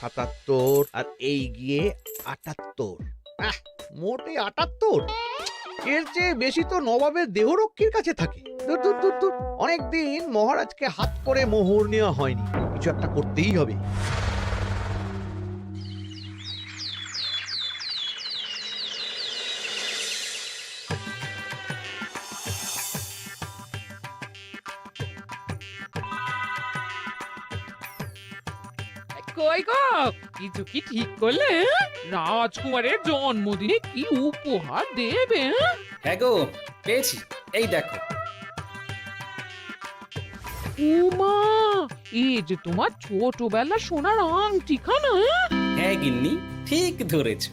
77 আর এই গিয়ে 78। মোটে 78। এর চেয়ে বেশি তো নবাবের দেহরক্ষীর কাছে থাকে। দূর দূর দূর দূর। অনেকদিন মহারাজকে হাত করে মোহর নেওয়া হয়নি, কিছু একটা করতেই হবে। কই গো, কিছু কি ঠিক করলে? রাজকুমারের জন্মদিনে কি উপহার দেবে? হ্যাঁ গো, পেয়েছি, এই দেখো। উমা, এই যে তোমার ছোটবেলা সোনার আংটিখানা। হ্যাঁ গিন্নি, ঠিক ধরেছ।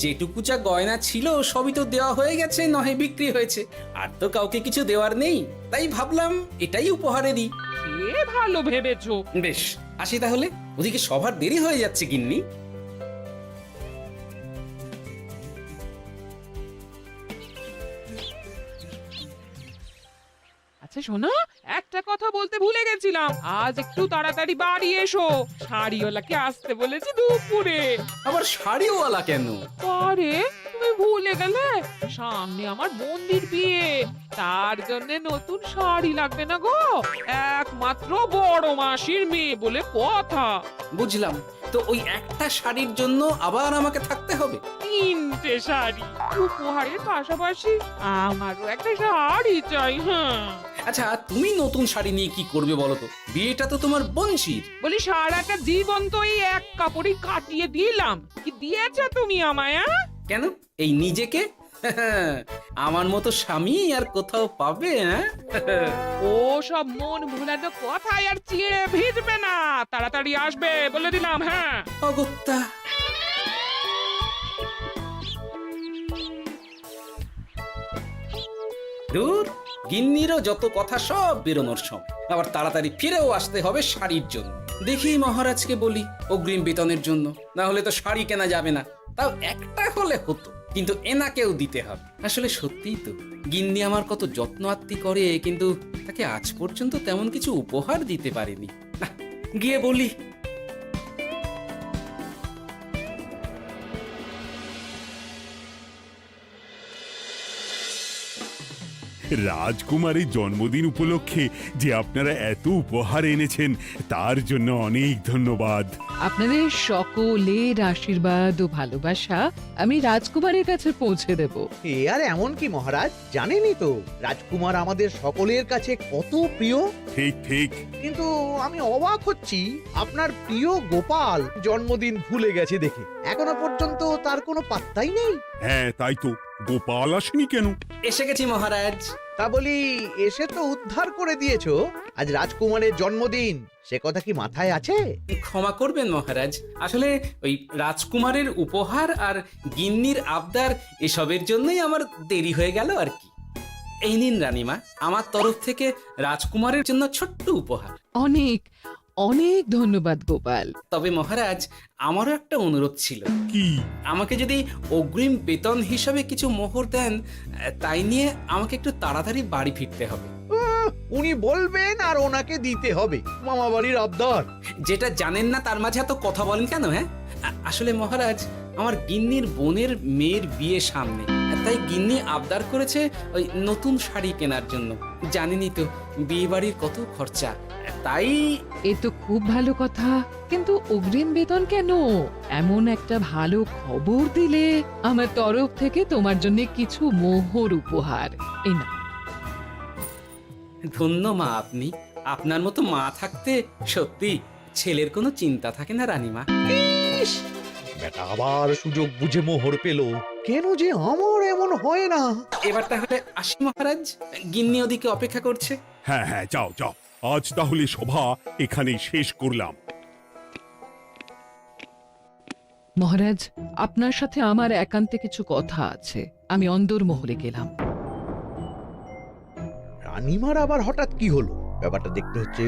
যেটুকু যা গয়না ছিল সবই তো দেওয়া হয়ে গেছে, নহে বিক্রি হয়েছে। আর তো কাউকে কিছু দেওয়ার নেই, তাই ভাবলাম এটাই উপহারে দিই। সে ভালো ভেবেছো। বেশ, আসি তাহলে, ওদিকে সবার দেরি হয়ে যাচ্ছে গিন্নি। আচ্ছা শোনো, একটা কথা বলতে ভুলে গেছিলাম, আজ একটু তাড়াতাড়ি বাড়ি এসো। শাড়িওয়ালাকে আসতে বলেছি দুপুরে। আবার শাড়িওয়ালা কেন? আরে তুমি ভুলে গেলে, সামনে আমার বোনদির বিয়ে, তার জন্য নতুন শাড়ি লাগবে না গো। একমাত্র বড় মাসির মেয়ে বলে কথা। বুঝলাম, তো ওই একটা শাড়ির জন্য আবার আমাকে থাকতে হবে? 3টে শাড়ি উপহারের পাশাপাশি আমারও একটা শাড়ি চাই। হ্যাঁ আচ্ছা, তুমি নতুন শাড়ি নিয়ে কি করবে বলো তো? বিয়েটা তো তোমার বংশীর। বলি, সারাটা জীবন তো এই এক কাপড়ই কাটিয়ে দিলাম, কি দিয়েছো তুমি আমায়? কেন, এই নিজেকে? আমার মতো স্বামী আর কোথাও পাবে? ও সব মন ভুলানো কথায় আর চিড়ে ভিজবে না, তাড়াতাড়ি আসবে বলে দিলাম। হ্যাঁ অগত্যা। দূর, গিন্নিরও যত কথা সব বেরোনোর সময়। আবার তাড়াতাড়ি ফিরেও আসতে হবে শাড়ির জন্য। দেখি মহারাজকে বলি অগ্রিম বেতনের জন্য, না হলে তো শাড়ি কেনা যাবে না। তাও একটা হলে হতো, কিন্তু এনাকেও দিতে হবে। আসলে সত্যিই তো, গিন্নি আমার কত যত্ন আত্তি করে, কিন্তু তাকে আজ পর্যন্ত তেমন কিছু উপহার দিতে পারেনি। না, গিয়ে বলি। রাজকুমারের জন্মদিন উপলক্ষে যে আপনারা এত উপহার এনেছেন তার জন্য অনেক ধন্যবাদ। আপনাদের সকলের আশীর্বাদ ও ভালোবাসা আমি রাজকুমারের কাছে পৌঁছে দেব। এ আর এমন কি মহারাজ, জানেনই তো রাজকুমার আমাদের সকলের কাছে কত প্রিয়। ঠিক ঠিক। কিন্তু আমি অবাক হচ্ছি, আপনার প্রিয় গোপাল জন্মদিন ভুলে গেছে দেখে এখনো পর্যন্ত তার কোনো পাত্তাই নেই। হ্যাঁ তাই তো, গোপাল আসেনি কেন? এসে গেছি মহারাজ। তা বলি, এসে তো উদ্ধার করে দিয়েছো, আজ রাজকুমারের জন্মদিন, সে কথা কি মাথায় আছে? ক্ষমা করবেন মহারাজ, আসলে ওই রাজকুমারের উপহার আর গিন্নির আবদার এসবের জন্যই আমার দেরি হয়ে গেল আর কি। এই নিন রানীমা, আমার তরফ থেকে রাজকুমারের জন্য ছোট্ট উপহার। অনেক অনেক ধন্যবাদ গোপাল। তবে মহারাজ, আমারও একটা অনুরোধ ছিল। কি? আমাকে যদি অগ্রিম বেতন হিসাবে কিছু মোহর দেন, তাই নিয়ে আমাকে একটু তাড়াতাড়ি বাড়ি ফিরতে হবে। উনি বলবেন আর ওনাকে দিতে হবে, মামা বাড়ির আবদার। যেটা জানেন না তার মাঝে এত কথা বলেন কেন? হ্যাঁ, আসলে মহারাজ, আমার গিন্নির বোনের মেয়ের বিয়ে সামনে, তাই গিন্নি আবদার করেছে ওই নতুন শাড়ি কেনার জন্য। জানেনই তো বিয়ে বাড়ির কত খরচা, তাই। এ তো খুব ভালো কথা, কিন্তু অগ্রিম বেতন কেন? এমন একটা ভালো খবর দিলে আমার তরফ থেকে তোমার জন্য কিছু মোহর উপহার। এই না, ধন্য মা আপনি, আপনার মতো মা থাকতে সত্যি ছেলের কোনো চিন্তা থাকে না রানীমা। ইস, বেটা আবার সুযোগ বুঝে মোহর পেল, কেন যে আমার এমন হয় না। এবার তাহলে আসি মহারাজ, গিন্নি ওদিকে অপেক্ষা করছে। হ্যাঁ হ্যাঁ, যাও যাও, আজ তাহলে সভা এখানেই শেষ করলাম। মহারাজ, আপনার সাথে আমার একান্তে কিছু কথা আছে, আমি অন্দরমহলে গেলাম। রানীমার আবার হঠাৎ কি হলো, ব্যাপারটা দেখতে হচ্ছে।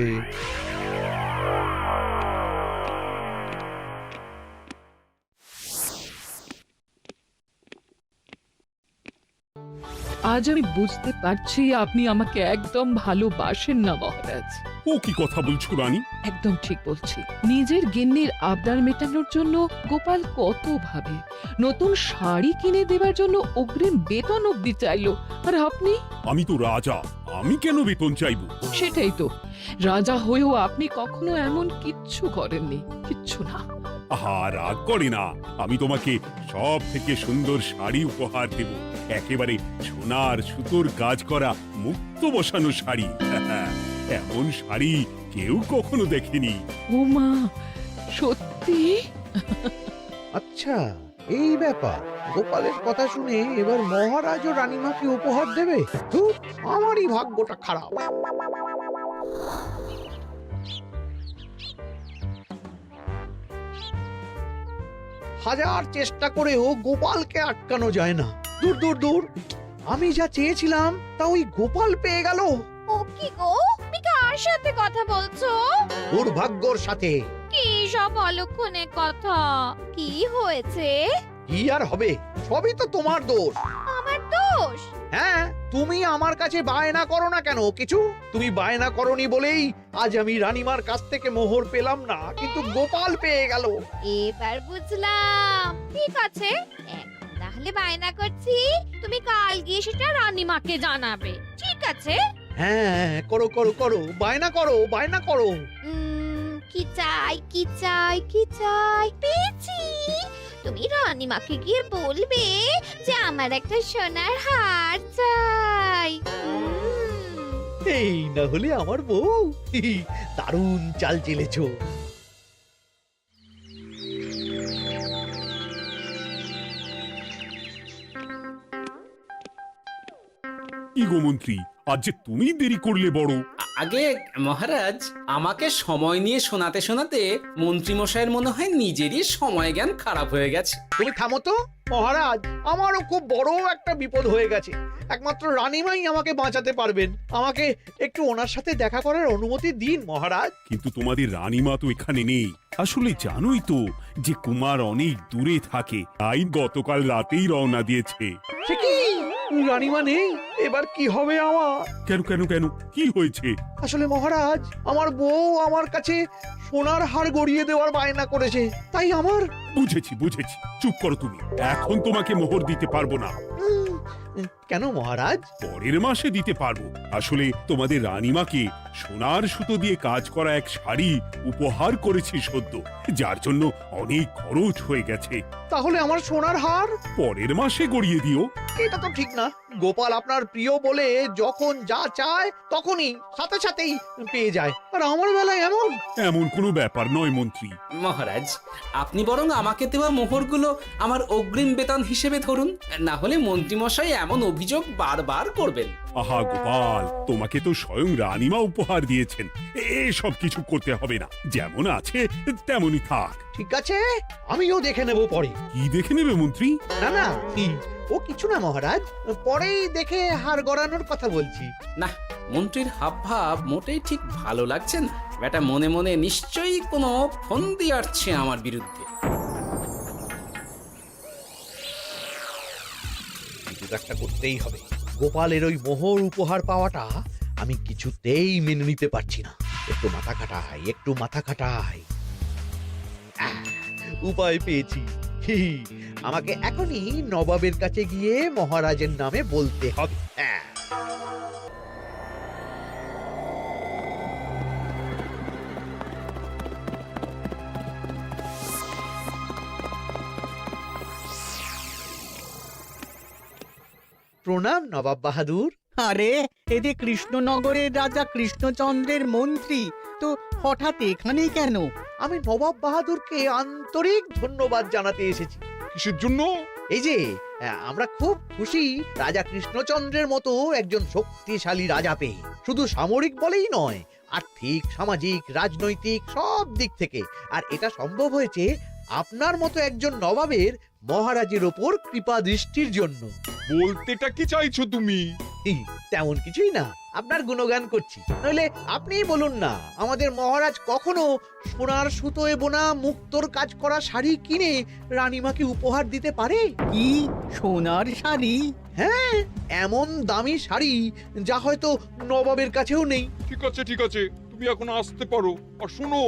আজ আমি বুঝতে পারছি আপনি আমাকে একদম ভালোবাসেন না মহারাজ। ও কি কথা বলছো রানী? একদম ঠিক বলছি। নিজের গিন্নির আবদার মেটানোর জন্য গোপাল কত ভাবে, নতুন শাড়ি কিনে দেবার জন্য অগ্রিম বেতন অব্দি চাইলো, আর আপনি? আমি তো রাজা, আমি কেন বেতন চাইবো? সেটাই তো, রাজা হয়েও আপনি কখনো এমন কিচ্ছু করেননি, কিচ্ছু না। আহা, রাগ করে না। আমি তোমাকে সব থেকে সুন্দর শাড়ি উপহার দেব, একেবারে সোনার সুতোর কাজ করা মুক্ত বসানো শাড়ি। এমন শাড়ি কেউ কখনো দেখেনি। ও মা, সত্যি? আচ্ছা, এই ব্যাপার। গোপালের কথা শুনে এবার মহারাজ ও রানীমাকে উপহার দেবে? ধুর, আমারই ভাগ্যটা খারাপ। হাজার চেষ্টা করেও গোপালকে আটকানো যায় না। দূর দূর দূর, আমি যা চেয়েছিলাম তা ওই গোপাল পেয়ে গেল। ও কি গো, তুমি কার সাথে কথা বলছো? দুর্ভাগ্যর সাথে। কি সব অলক্ষণে কথা? কি হয়েছে? কি আর হবে, সবই তো তোমার দোষ। আমার দোষ? হ্যাঁ, তুমি আমার কাছে বায়না করো না কেন কিছু? তুমি বায়না করনি বলেই আজ আমি রানীমার কাছ থেকে মোহর পেলাম না, কিন্তু গোপাল পেয়ে গেল। এবার বুঝলাম। ঠিক আছে, এখন তাহলে বায়না করছি, তুমি কাল গিয়ে সেটা রানীমাকে জানাবে, ঠিক আছে? হ্যাঁ, করো করো করো, বায়না করো, বায়না করো। কি চাই, কি চাই, কি চাই? পেয়েছি। তুমি রানীমাকে গিয়ে বলবে যে আমার একটা সোনার হার চাই। এই না হলে আমার বউ। দারুণ চাল চেলেছো। কি গো মন্ত্রী, আজ যে তুমি দেরি করলে বড়। আগে মহারাজ, আমাকে সময় নিয়ে শোনাতে শোনাতে মন্ত্রীমশাইয়ের মনে হয় নিজেরই সময় জ্ঞান খারাপ হয়ে গেছে। তুমি থামো তো মহারাজ, আমারও খুব বড় একটা বিপদ হয়ে গেছে। একমাত্র রানীমাই আমাকে বাঁচাতে পারবেন। আমাকে একটু ওনার সাথে দেখা করার অনুমতি দিন মহারাজ। কিন্তু তোমাদের রানীমা তো এখানে নেই। আসলে জানোই তো যে কুমার অনেক দূরে থাকে, তাই গতকাল রাতেই রওনা দিয়েছে। সে কি, রানীমা নেই? এবার কি হবে আমার? কেন কেন কেন, কি হয়েছে? আসলে মহারাজ, আমার বউ আমার কাছে সোনার হার গড়িয়ে দেওয়ার বায়না করেছে, তাই আমার। বুঝেছি বুঝেছি, চুপ করো তুমি। এখন তোমাকে মোহর দিতে পারবো না। কেন মহারাজ? পরের মাসে দিতে পারবো। আসলে তোমাদের রানীমাকে সোনার সুতো দিয়ে কাজ করা এক শাড়ি উপহার করেছি সদ্য, যার জন্য অনেক খরচ হয়ে গেছে। তাহলে আমার সোনার হার পরের মাসে গড়িয়ে দিও। এটা তো ঠিক না। গোপাল আপনার প্রিয় বলে যখন যা চায় তখনই সাথে সাথেই পেয়ে যায়, আর আমার বেলায় এমন। এমন কোনো ব্যাপার নয় মন্ত্রী। মহারাজ, আপনি বরং আমাকে দেওয়া মোহরগুলো আমার অগ্রিম বেতন হিসেবে ধরুন, না হলে মন্ত্রীমশাই এমন অভিযোগ বারবার করবেন। আহা গোপাল, তোমাকে তো স্বয়ং রানীমা উপহার দিয়েছেন, এসব কিছু করতে হবে না। যেমন আছে তেমনই থাক। ঠিক আছে, আমিও দেখে নেব পরে। কি দেখে নেবে মন্ত্রী? না না, ও কিছু না মহারাজ, পরেই দেখে হার গড়ানোর কথা বলছি। না, মন্ত্রীর হাবভাব মোটেই ঠিক ভালো লাগছে না। বেটা মনে মনে নিশ্চয়ই কোনো ফন্দি আটছে আমার বিরুদ্ধে। কিছু একটা করতেই হবে। গোপালের ওই মোহর উপহার পাওয়াটা আমি কিছুতেই মেনে নিতে পারছি না। একটু মাথা খাটাই, একটু মাথা খাটাই। উপায় পেয়েছি। আমাকে এখনই নবাবের কাছে গিয়ে মহারাজের নামে বলতে হবে। প্রণাম নবাব বাহাদুর। আরে এতে কৃষ্ণনগরের রাজা কৃষ্ণচন্দ্রের মন্ত্রী তো হঠাৎ এখানেই কেন? আমি নবাব বাহাদুরকে আন্তরিক ধন্যবাদ জানাতে এসেছি। কিসের জন্য? এই যে আমরা খুব খুশি রাজা কৃষ্ণচন্দ্রের মতো একজন শক্তিশালী রাজা পেয়ে। শুধু সামরিক বলেই নয়, আর্থিক, সামাজিক, রাজনৈতিক সব দিক থেকে। আর এটা সম্ভব হয়েছে আপনার মতো একজন নবাবের মহারাজের ওপর কৃপা দৃষ্টির জন্য। বলতেটা কি চাইছো তুমি? তেমন কিছুই না, আপনার গুণগান করছি। নইলে আপনিই বলুন না, আমাদের মহারাজ কখনো সোনার সুতোয় বোনা মুক্তোর কাজ করা শাড়ি কিনে রানীমাকে উপহার দিতে পারে? কি সোনার শাড়ি? হ্যাঁ, এমন দামি শাড়ি যা হয়তো নবাবের কাছেও নেই। ঠিক আছে, তুমি এখন আসতে পারো। আর শোনো,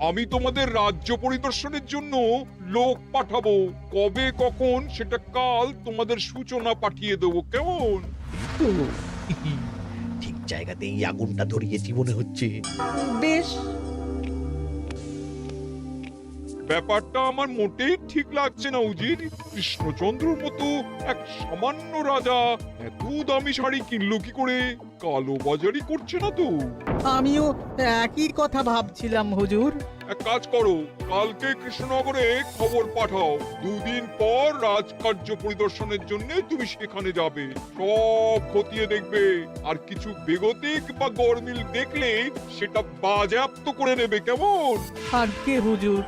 আমি তোমাদের রাজ্য পরিদর্শনের জন্য লোক পাঠাবো। কবে কখন সেটা কাল তোমাদের সূচনা পাঠিয়ে দেবো, কেমন? তো ঠিক জায়গাতেই আগুনটা ধরিয়েছি মনে হচ্ছে। বেশ, ব্যাপারটা আমার মোটেই ঠিক লাগছে না উজির। কৃষ্ণচন্দ্রর মতো এক সামান্য রাজা এত দামি শাড়ি কিনলো কি করে? কালো বাজারি করছে না তো? আমিও একই কথা ভাবছিলাম হুজুর। এক কাজ করো, কালকে কৃষ্ণনগরে খবর পাঠাও। 2 দিন পর রাজকার্য পরিদর্শনের জন্য তুমি সেখানে যাবে। সব খতিয়ে দেখবে, আর কিছু বেগতিক বা গরমিল দেখলে সেটা বাজেয়াপ্ত করে নেবে, কেমন? আর কে হুজুর?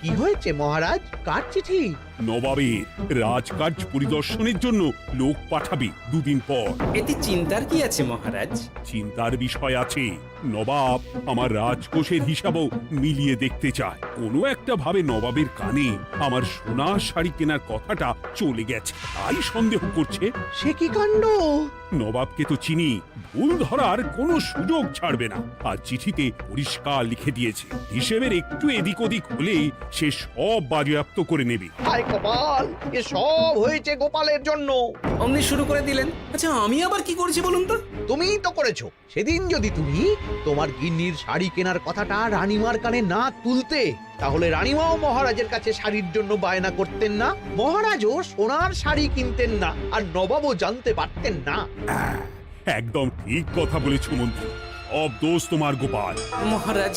কি হয়েছে মহারাজ? কার চিঠি? নবাবের রাজকার্য পরিদর্শনের জন্য লোক পাঠাবে 2 দিন পর। এতে চিন্তার কি আছে মহারাজ? চিন্তার বিষয় আছে। নবাব আমার রাজকোষের হিসাবও মিলিয়ে দেখতে চায়। কোনো একটা ভাবে নবাবের কানে আমার সোনার শাড়ি কেনার কথাটা চলে গেছে, তাই সন্দেহ করছে। সে কি কাণ্ড! নবাবকে তো চিনি, ভুল ধরার কোনো সুযোগ ছাড়বে না। আর চিঠিতে পরিষ্কার লিখে দিয়েছে, হিসেবের একটু এদিক ওদিক হলেই সে সব বাজেয়াপ্ত করে নেবে। হায় কপাল, এ সব হয়েছে গোপালের জন্য। অমনি শুরু করে দিলেন। আচ্ছা, আমি আবার কি করছি বলুন তো? তুমিই তো করেছো। সেদিন যদি তুমি তোমার গিন্নির শাড়ি কেনার কথাটা রানীমার কানে না তুলতে, তাহলে রানীমাও মহারাজের কাছে শাড়ির জন্য বায়না করতেন না, মহারাজও সোনার শাড়ি কিনতেন না, আর নবাবও জানতে পারতেন না। একদম ঠিক কথা বলেছ মন্ত্রী, সব দোষ তোমার গোপাল। মহারাজ,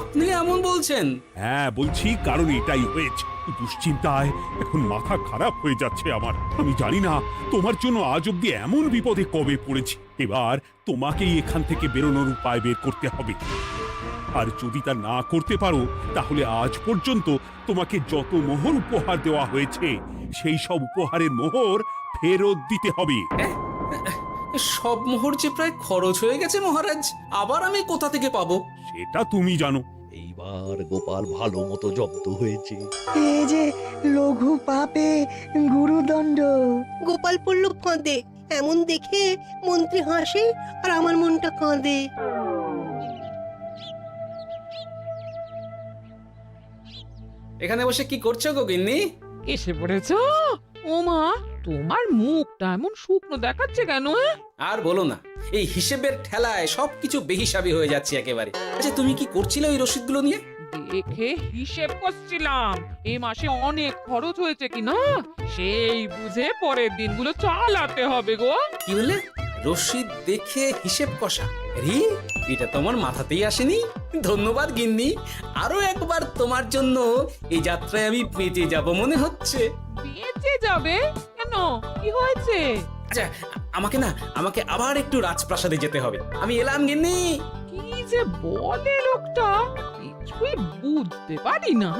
আপনি এমন বলছেন? হ্যাঁ বলছি, কারণ এটাই হয়েছে। দুশ্চিন্তায় এখন মাথা খারাপ হয়ে যাচ্ছে আমার। আমি জানি না তোমার জন্য আজ অব্দি এমন বিপদে কবে পড়েছি। এবার তোমাকেই এখান থেকে বেরোনোর উপায় বের করতে হবে। আর যদি তা না করতে পারো, তাহলে আজ পর্যন্ত তোমাকে যত মোহর উপহার দেওয়া হয়েছে, সেই সব উপহারের মোহর ফেরত দিতে হবে। সব মোহর যে প্রায় খরচ হয়ে গেছে মহারাজ, আবার আমি কোথা থেকে পাবো? সেটা তুমি জানো। এইবার গোপাল ভালো মতো জব্দ হয়েছে। এ যে লঘু পাপে গুরুদণ্ড। গোপাল পড়ল ফাঁদে। এমন দেখে মন্ত্রী হাসে আর আমার মনটা কাঁদে। এখানে বসে কি করছো গো গিন্নি? এসে পড়েছ? ওমা, তোমার মুখটা এমন শুকনো দেখাচ্ছে কেন? আর বলো না, এই হিসেবের ঠেলায় সবকিছু বেহিসাবি হয়ে যাচ্ছে একেবারে। আচ্ছা, তুমি কি করছিলে ওই রসিদগুলো নিয়ে? দেখে হিসেব করছিলাম এ মাসে অনেক খরচ হয়েছে কিনা, সেই বুঝে পরের দিনগুলো চালাতে হবে গো। কি বললে? রসিদ দেখে হিসেব কষা? রি, এটা তোমার মাথাতেই আসেনি। ধন্যবাদ গিন্নি, আরো একবার তোমার জন্য এই যাত্রায় আমি বেঁচে যাব মনে হচ্ছে। বেঁচে যাবে কেন? কি হয়েছে? আচ্ছা, আমাকে আবার একটু রাজপ্রাসাদে যেতে হবে। আমি এলাম গিন্নি। কি যে বলে লোকটা, কিছুই বুঝতে পারি না।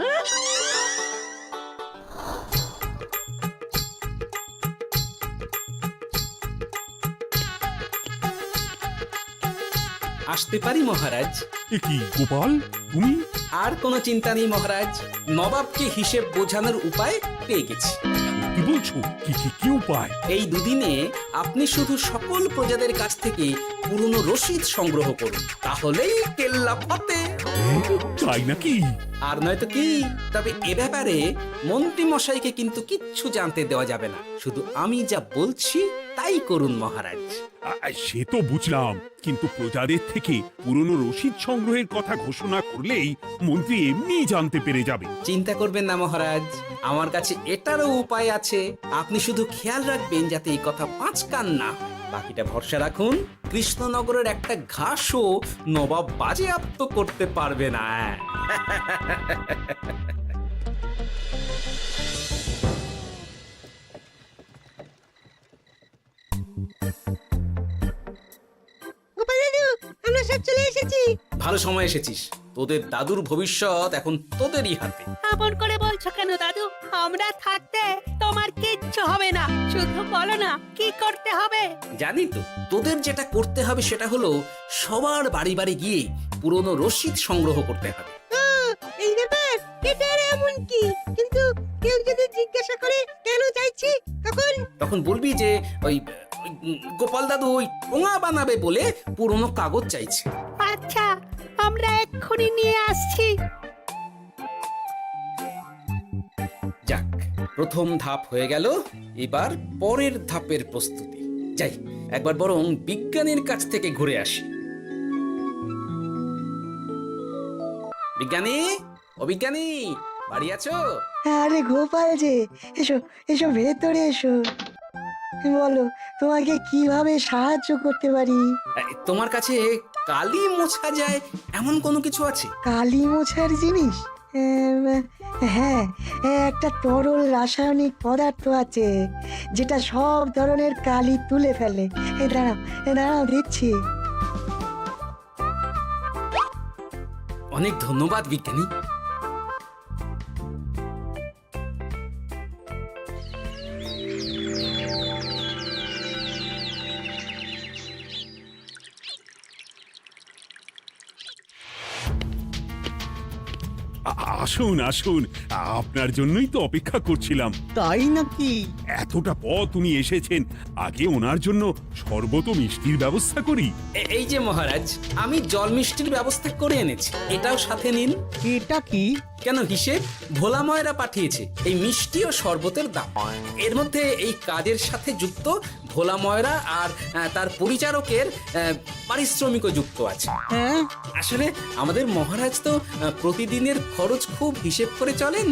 আসতে পারি মহারাজ? এ কি গোপাল, তুমি? আর কোনো চিন্তা নেই মহারাজ, নবাবকে হিসেব বোঝানোর উপায় পেয়ে গেছি। কি বলছো? কি উপায়? এই দুদিনে আপনি শুধু সকল প্রজাদের কাছ থেকে পুরনো রসিদ সংগ্রহ করুন, তাহলেই কেল্লা ফতে। তাই নাকি? আর নয়তো কি? তবে এ ব্যাপারে মন্ত্রী মশাইকে কিন্তু কিচ্ছু জানতে দেওয়া যাবে না। শুধু আমি যা বলছি তাই করুন মহারাজ। সে তো বুঝলাম, কিন্তু প্রজাদের থেকে পুরনো রসিদ সংগ্রহের কথা ঘোষণা করলেই মন্ত্রী এমনিই জানতে পেরে যাবে। চিন্তা করবেন না মহারাজ, আমার কাছে এটারও উপায় আছে। আপনি শুধু খেয়াল রাখবেন যাতে এই কথা 5 কান না হয়। বাকিটা ভরসা রাখুন, কৃষ্ণনগরের একটা ঘাসও নবাব বাজেয়াপ্ত করতে পারবে না। গোপাল দাদু, আমরা সব চলে এসেছি। ভালো সময় এসেছিস, তোদের দাদুর ভবিষ্যৎ এখন তোদেরই হাতে। আপন করে বলছো কেন দাদু? আমরা থাকতে তো তোমার কিচ্ছু হবে না, শুধু বলো না কি করতে হবে। জানি তো, তোদের যেটা করতে হবে সেটা হলো সবার বাড়ি বাড়ি গিয়ে পুরনো রসিদ সংগ্রহ করতে হবে। এই ব্যাপার, এটা আর এমন কি? কিন্তু কেউ যদি জিজ্ঞাসা করে কেন চাইছি, তখন বলবি যে ওই গোপাল দাদু ওই টোঙা বানাবে বলে পুরনো কাগজ চাইছে। আচ্ছা, আমরা এক্ষুনি নিয়ে আসছি। যাক, প্রথম ধাপ হয়ে গেল, এবার পরের ধাপের প্রস্তুতি। যাই, একবার বরং বিজ্ঞানীর কাছ থেকে ঘুরে আসি। বিজ্ঞানী, ও বিজ্ঞানী, বাড়ি আছো? আরে গোপাল যে, এসো এসো ভেতরে এসো। বলো, তোমাকে কিভাবে সাহায্য করতে পারি? তোমার কাছে কালি মোছা যায় এমন কোনো কিছু আছে? কালি মোছার জিনিস? হ্যাঁ, একটা তরল রাসায়নিক পদার্থ আছে যেটা সব ধরনের কালি তুলে ফেলে। দাঁড়াও দিচ্ছি। অনেক ধন্যবাদ বিজ্ঞানী। আসুন আসুন, আপনার জন্যই তো অপেক্ষা করছিলাম। তাই নাকি? এতটা পথ উনি এসেছেন, আগে ওনার জন্য শরবত ও মিষ্টির ব্যবস্থা করি। এই যে মহারাজ, আমি জল মিষ্টির ব্যবস্থা করে এনেছি, এটাও সাথে নিন। এটা কি? কেন, হিসেব ভোলা ময়রা পাঠিয়েছে এই মিষ্টি ও শরবতের দাম। এর মধ্যে এই কাজের সাথে যুক্ত ভোলা ময়রা আর তার পরিচারকের পারিশ্রমিকও যুক্ত আছে। হ্যাঁ, আসলে আমাদের মহারাজ তো প্রতিদিনের খরচ খুব হিসেব করে চলেন,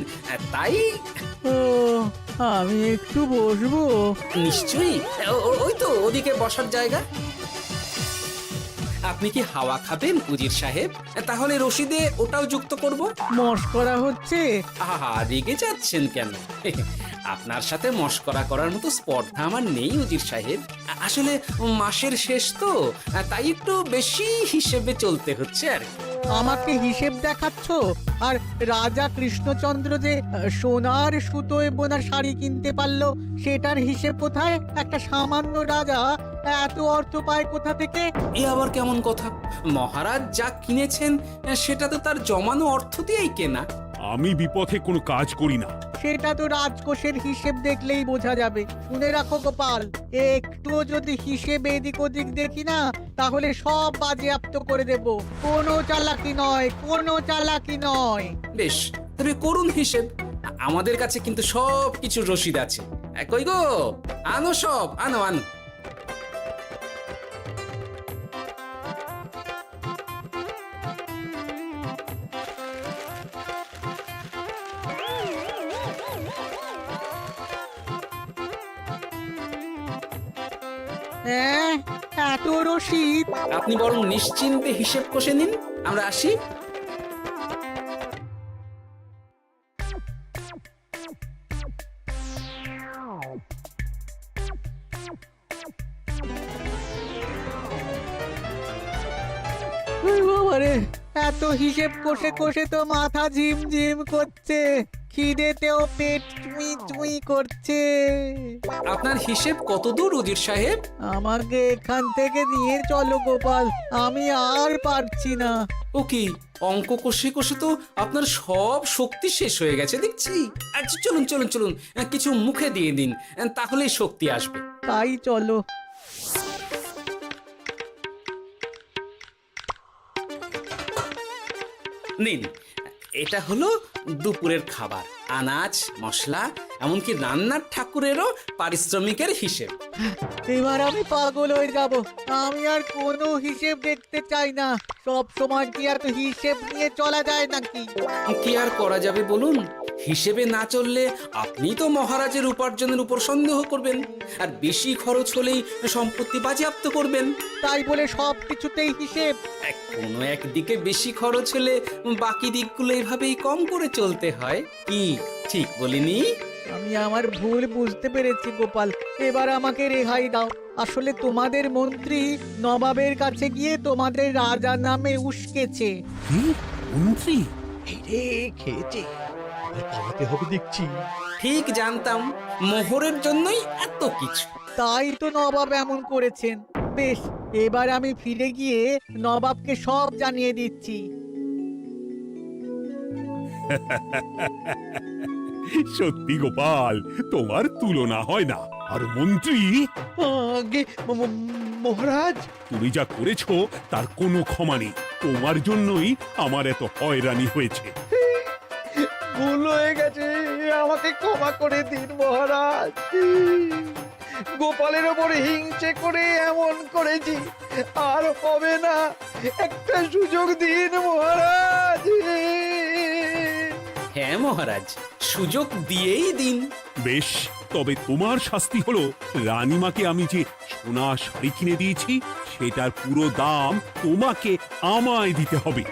তাই। ও, আমি একটু বসবো? নিশ্চয়ই, ওই তো ওদিকে বসার জায়গা। আপনি কি হাওয়া খাবেন উজির সাহেব? তাহলে রশিদে ওটাও যুক্ত করব। মস্করা হচ্ছে? আহা, রেগে যাচ্ছেন কেন? আপনার সাথে মস্করা করার মতো স্পর্ধা আমার নেই উজির সাহেব। আসলে মাসের শেষ তো, তাই একটু বেশি হিসেবে চলতে হচ্ছে আর কি। আমাকে হিসেব দেখাচ্ছ? আর রাজা কৃষ্ণচন্দ্র যে সোনার সুতোয় বোনা শাড়ি কিনতে পারলো, সেটার হিসেব কোথায়? একটা সামান্য রাজা এত অর্থ পায় কোথা থেকে? এ আবার কেমন কথা? মহারাজ যা কিনেছেন সেটা তো তার জমানো অর্থ দিয়েই কেনা। আমি বিপথে কোনো কাজ করি না। সেটা তো রাজকোষের হিসেব দেখলেই বোঝা যাবে। শুনে রাখো গোপাল, একটুও যদি হিসেব এদিক ওদিক দেখি না, তাহলে সব বাজেয়াপ্ত করে দেব। কোনো চালাকি নয়, কোনো চালাকি নয়। বেশ, তবে করুন হিসেব। আমাদের কাছে কিন্তু সব কিছুর রসিদ আছে। কই গো, আনো সব, আনো আনো। হ্যাঁ, এত রসিদ? আপনি বরং নিশ্চিন্তে হিসেব কষে নিন, আমরা আসি। বাবারে, এত হিসেব কষে কষে তো মাথা ঝিমঝিম করছে, খিদেতেও পেট চুই চুই করছে। আপনার হিসেব কত দূর উজির সাহেব? আমাকে এখান থেকে নিয়ে চলো গোপাল, আমি আর পারছি না। ও কি, অঙ্ক কষে কষে তো আপনার সব শক্তি শেষ হয়ে গেছে দেখছি। আচ্ছা চলুন চলুন চলুন, কিছু মুখে দিয়ে দিন, তাহলেই শক্তি আসবে। তাই চলো। নিন, এটা হলো দুপুরের খাবার, আনাজ মশলা, এমনকি রান্নার ঠাকুরেরও পারিশ্রমিকের হিসেব। এবার আমি পাগল হয়ে যাব। আমি আর কোনো হিসেব দেখতে চাই না। সব সময় কি আর হিসেব নিয়ে চলা যায় নাকি? কি আর করা যাবে বলুন? হিসেবে না চললে আপনি তো মহারাজের উপার্জনের উপর সন্দেহ করবেন, আর বেশি খরচ হলেই সম্পত্তি বাজেয়াপ্ত করবেন। তাই বলে সব কিছুতেই হিসেব? কোনো একদিকে বেশি খরচ হলে বাকি দিকগুলো এইভাবেই কম করে চলতে হয়। কি ঠিক বলিনি? আমি আমার ভুল বুঝতে পেরেছি গোপাল, এবার আমাকে রেহাই দাও। আসলে তোমাদের মন্ত্রী নবাবের কাছে গিয়ে তোমাদের রাজা নামে উস্কেছে। কি মন্ত্রী? এই রে, খেয়েছে, আর পালাতে হবে দেখছি। ঠিক জানতাম মোহরের জন্যই এত কিছু। তাই তো নবাব এমন করেছেন। বেশ, এবার আমি ফিরে গিয়ে নবাবকে সব জানিয়ে দিচ্ছি। সত্যি গোপাল, তোমার তুলনা হয় না। আর মন্ত্রী, আগে মহারাজ, তুমি যা করেছো তার কোনো ক্ষমা নেই। তোমার জন্যই আমার এত হয়রানি হয়েছে। ভুল হয়ে গেছে, আমাকে ক্ষমা করে দিন মহারাজ। গোপালের ওপরে হিংসে করে এমন করেছি, আর হবে না। একটা সুযোগ দিন মহারাজ। হ্যাঁ মহারাজ, সুযোগ দিয়েই দিন। বেশ, তবে তোমার শাস্তি হলো রানীমাকে আমি যে সোনা শাড়ি কিনে দিয়েছি সেটার পুরো দাম তোমাকে আমায় দিতে হবে।